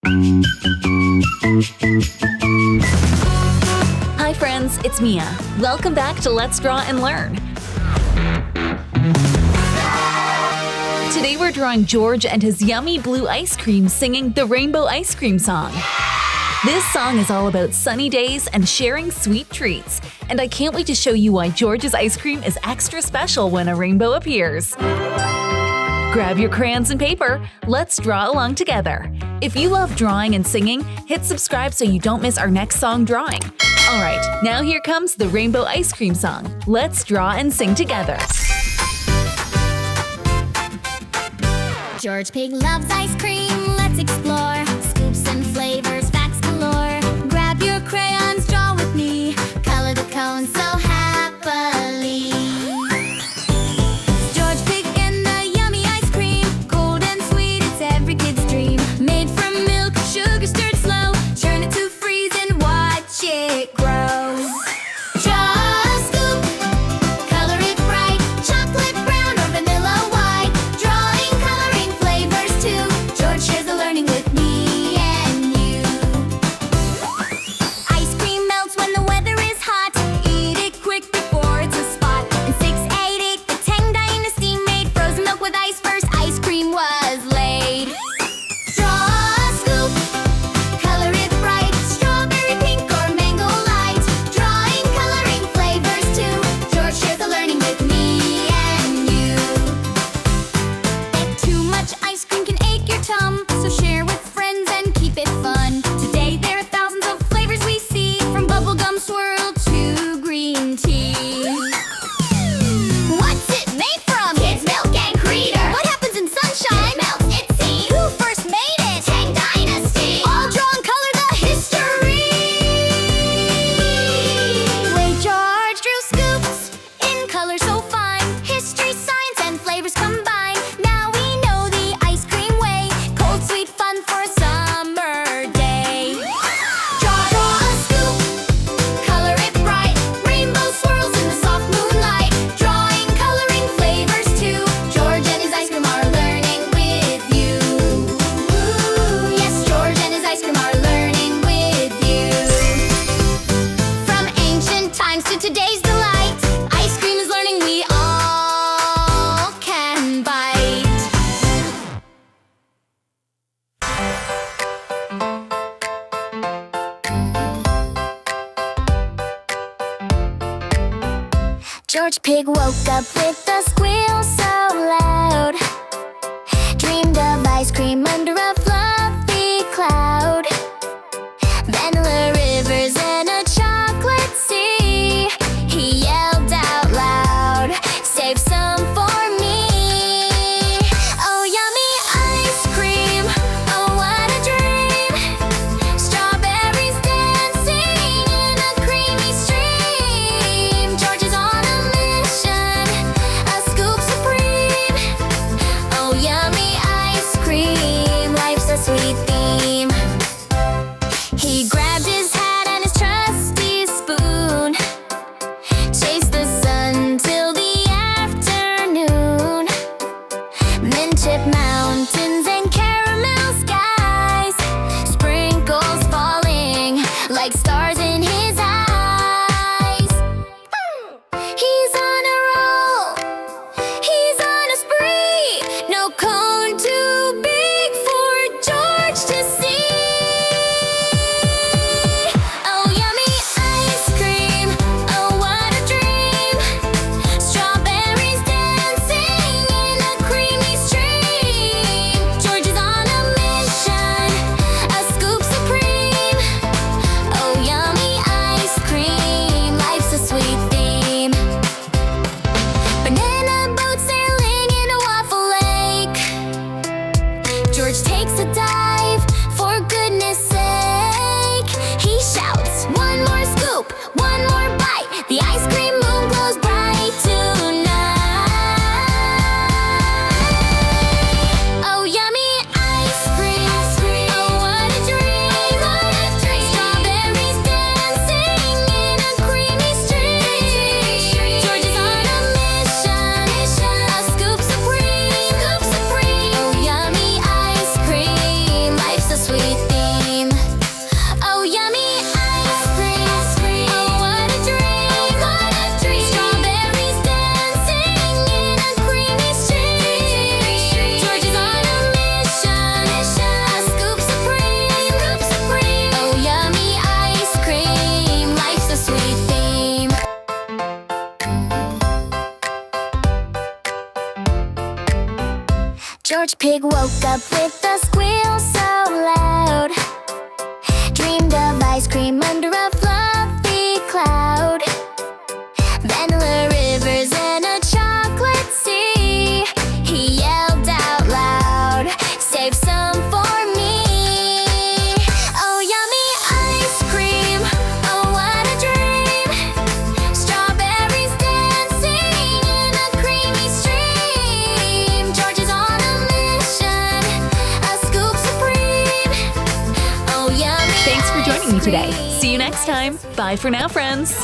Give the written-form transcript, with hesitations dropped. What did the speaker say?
Hi friends, it's Mia. Welcome back to Let's Draw and Learn. Today we're drawing George and his yummy blue ice cream singing the Rainbow Ice Cream song. This song is all about sunny days and sharing sweet treats, and I can't wait to show you why George's ice cream is extra special when a rainbow appears. Grab your crayons and paper, let's draw along together. If you love drawing and singing, hit subscribe so you don't miss our next song drawing. Alright, now here comes the Rainbow Ice Cream song. Let's draw and sing together. George Pig loves ice cream, let's explore. Scoops and flavors, facts galore. Grab your crayons, draw with me. Color the cones so happily. George Pig and the yummy ice cream. Cold and sweet, it's every kid's dream. Made from milk, sugar stirred slow. Turn it to freeze and watch it grow. Draw a scoop, color it bright. Chocolate brown or vanilla white. Drawing, coloring flavors too. George shares the learning with me and you. Ice cream melts when the weather is hot. Eat it quick before it's a spot. In 688, the Tang Dynasty made frozen milk with ice. First ice cream was laid. Draw a scoop, color it bright. Strawberry pink or mango light. Drawing, coloring flavors too. George shares the learning with me and you. Too much ice cream can ache your tum, so share with friends and keep it fun. Today there are thousands of flavors we see, from bubblegum swirl to green tea. What's it made from? Kids' milk and creator. What happens in sunshine? It melts, it seems. Who first made it? Tang Dynasty. All draw and color the history. Way George drew scoops in color so fine. History, science, and flavors combine. Now we know the ice cream way. Cold, sweet fun for a summer day. Draw a scoop, color it bright. Rainbow swirls in the soft moonlight. Drawing, coloring flavors too. George and his ice cream are learning with you. Yes, George and his ice cream are learning with you. From ancient times to today's delight, ice cream is learning we all can bite. George Pig woke up with a squeal so loud. Dreamed of ice cream under a fluffy cloud. Vanilla rivers and a chocolate sea. He yelled out loud, save some for me. Oh, yummy ice cream, oh, what a dream. Strawberries dancing in a creamy stream. George is on a mission, a scoop supreme. Oh, yummy ice cream, life's a sweet theme. He grabbed his hat and his trusty spoon. Chased the sun till the afternoon. Mint chip mountains and caramel skies. Sprinkles falling like stars in his eyes. He's on a roll, he's on a spree. No cone too big for George to see. Oh, yummy ice cream, oh, what a dream. Strawberries dancing in a creamy stream. George is on a mission, a scoop supreme. Oh, George Pig woke up with a squeal so loud. Dreamed of ice cream under a fluffy cloud. Vanilla rivers and a chocolate sea. He yelled out loud, "Save some for me." Oh, yummy ice cream, oh what a dream. Strawberries dancing in a creamy stream. George is on a mission, a scoop supreme. Oh, yummy. Thanks for joining me ice today. cream. See you next time. Bye for now, friends.